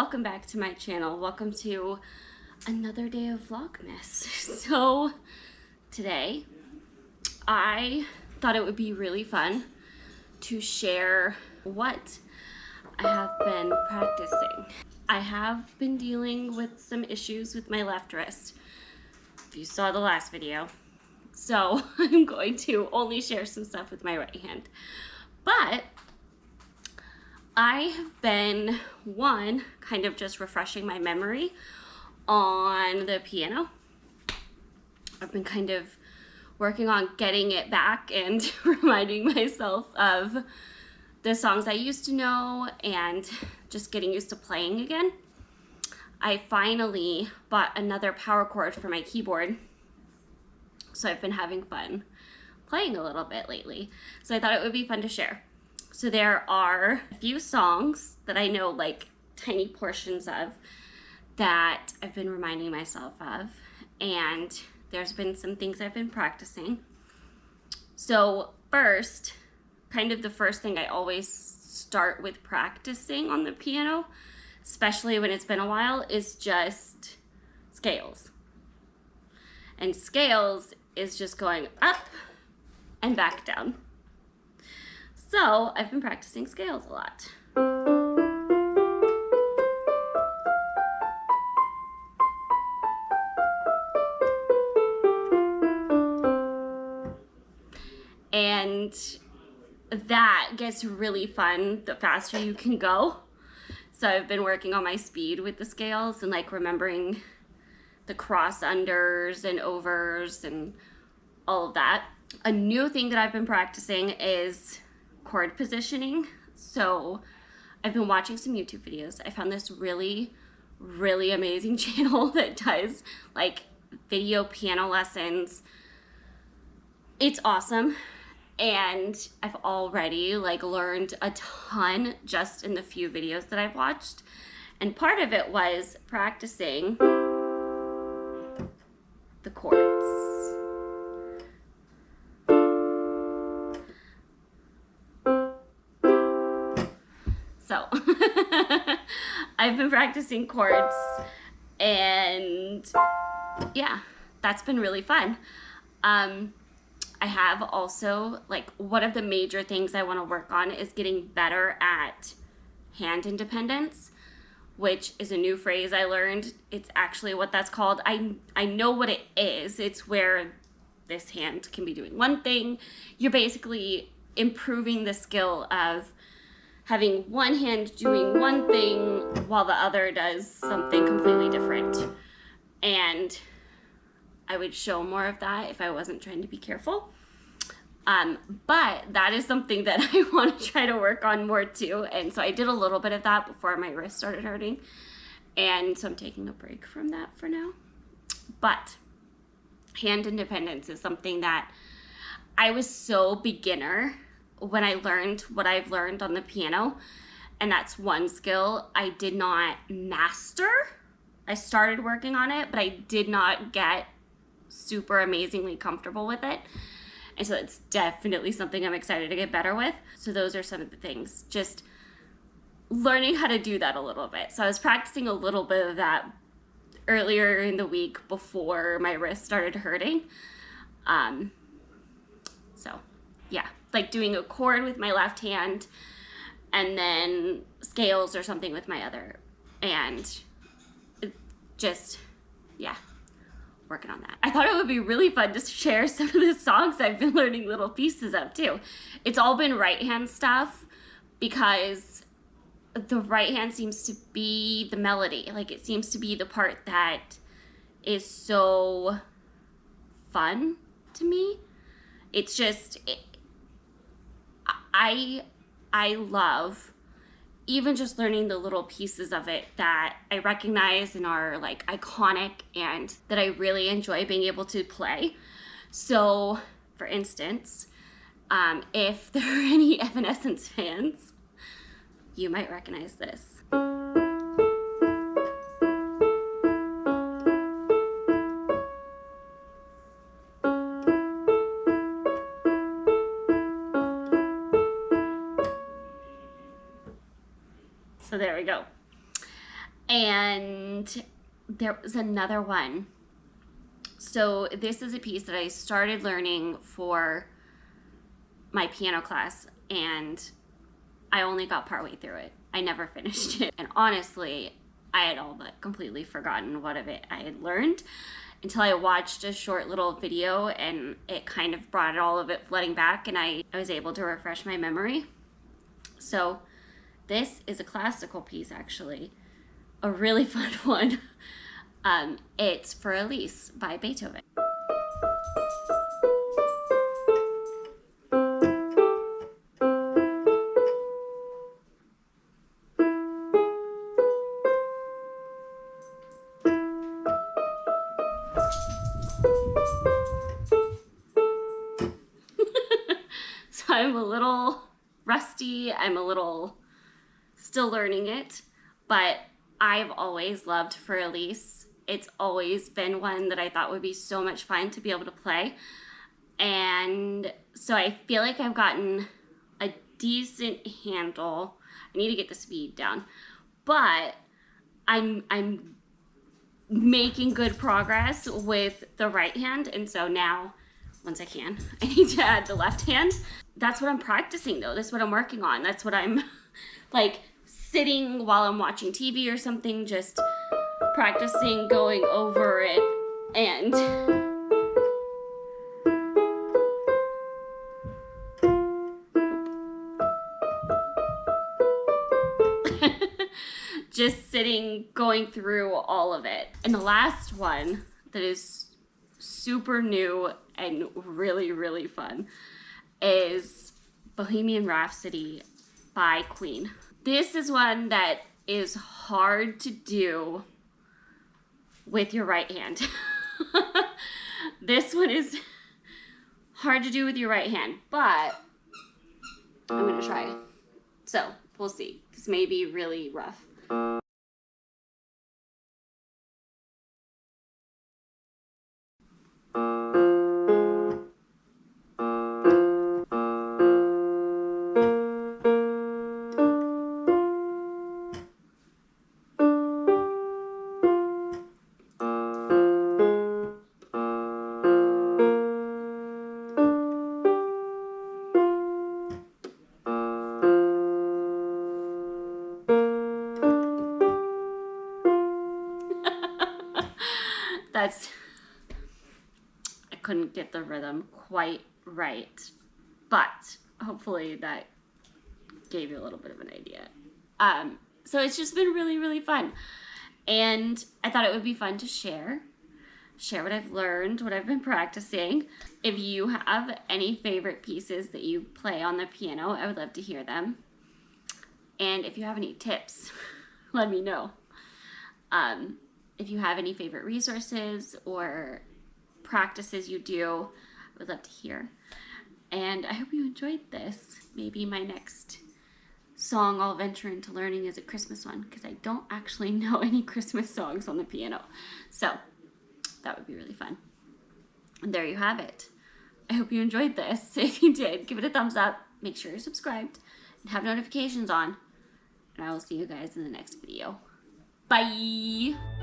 welcome back to my channel. Welcome to another day of Vlogmas. So today I thought it would be really fun to share what I have been practicing. I have been dealing with some issues with my left wrist, if you saw the last video. So I'm going to only share some stuff with my right hand. But I have been, kind of just refreshing my memory on the piano. I've been kind of working on getting it back and reminding myself of the songs I used to know and just getting used to playing again. I finally bought another power chord for my keyboard, so I've been having fun playing a little bit lately. So I thought it would be fun to share. So there are a few songs that I know, like tiny portions of, that I've been reminding myself of, and there's been some things I've been practicing. So first, kind of the first thing I always start with practicing on the piano, especially when it's been a while, is just scales. And scales is just going up and back down. So I've been practicing scales a lot. And that gets really fun the faster you can go. So I've been working on my speed with the scales and like remembering the cross unders and overs and all of that. A new thing that I've been practicing is chord positioning. So I've been watching some YouTube videos. I found this really amazing channel that does like video piano lessons. It's awesome. And I've already like learned a ton just in the few videos that I've watched. And part of it was practicing the chords. So I've been practicing chords, and yeah, that's been really fun. I have also, like, one of the major things I want to work on is getting better at hand independence, which is a new phrase I learned. It's actually what that's called. I know what it is. It's where this hand can be doing one thing. You're basically improving the skill of having one hand doing one thing while the other does something completely different. And I would show more of that if I wasn't trying to be careful. But that is something that I want to try to work on more too. And so I did a little bit of that before my wrist started hurting. And so I'm taking a break from that for now. But hand independence is something that I was so beginner when I learned what I've learned on the piano. And that's one skill I did not master. I started working on it, but I did not get super amazingly comfortable with it. And so it's definitely something I'm excited to get better with. So those are some of the things, just learning how to do that a little bit. So I was practicing a little bit of that earlier in the week before my wrist started hurting. So yeah, like doing a chord with my left hand and then scales or something with my other, and just, yeah, working on that. I thought it would be really fun to share some of the songs I've been learning little pieces of too. It's all been right hand stuff because the right hand seems to be the melody. Like, it seems to be the part that is so fun to me. It's just, I love even just learning the little pieces of it that I recognize and are like iconic and that I really enjoy being able to play. So for instance, if there are any Evanescence fans, you might recognize this. So there we go. And there was another one. So this is a piece that I started learning for my piano class, and I only got partway through it. I never finished it. And honestly, I had all but completely forgotten what of it I had learned until I watched a short little video, and it kind of brought all of it flooding back, and I was able to refresh my memory. So this is a classical piece, actually, a really fun one. It's for Elise by Beethoven. So I'm a little rusty, I'm a little still learning it, but I've always loved For Elise. It's always been one that I thought would be so much fun to be able to play. And so I feel like I've gotten a decent handle. I need to get the speed down, but I'm making good progress with the right hand. And so now, once I can, I need to add the left hand. That's what I'm practicing though. That's what I'm working on. That's what I'm like sitting while I'm watching TV or something, just practicing going over it and just sitting going through all of it. And the last one that is super new and really, really fun is Bohemian Rhapsody by Queen. This is one that is hard to do with your right hand. This one is hard to do with your right hand, but I'm gonna try. So we'll see. This may be really rough. I couldn't get the rhythm quite right, but hopefully that gave you a little bit of an idea. So it's just been really, really fun. And I thought it would be fun to share what I've learned, what I've been practicing. If you have any favorite pieces that you play on the piano, I would love to hear them. And if you have any tips, let me know. If you have any favorite resources or practices you do, I would love to hear. And I hope you enjoyed this. Maybe my next song I'll venture into learning is a Christmas one, because I don't actually know any Christmas songs on the piano. So that would be really fun. And there you have it. I hope you enjoyed this. If you did, give it a thumbs up. Make sure you're subscribed and have notifications on. And I will see you guys in the next video. Bye!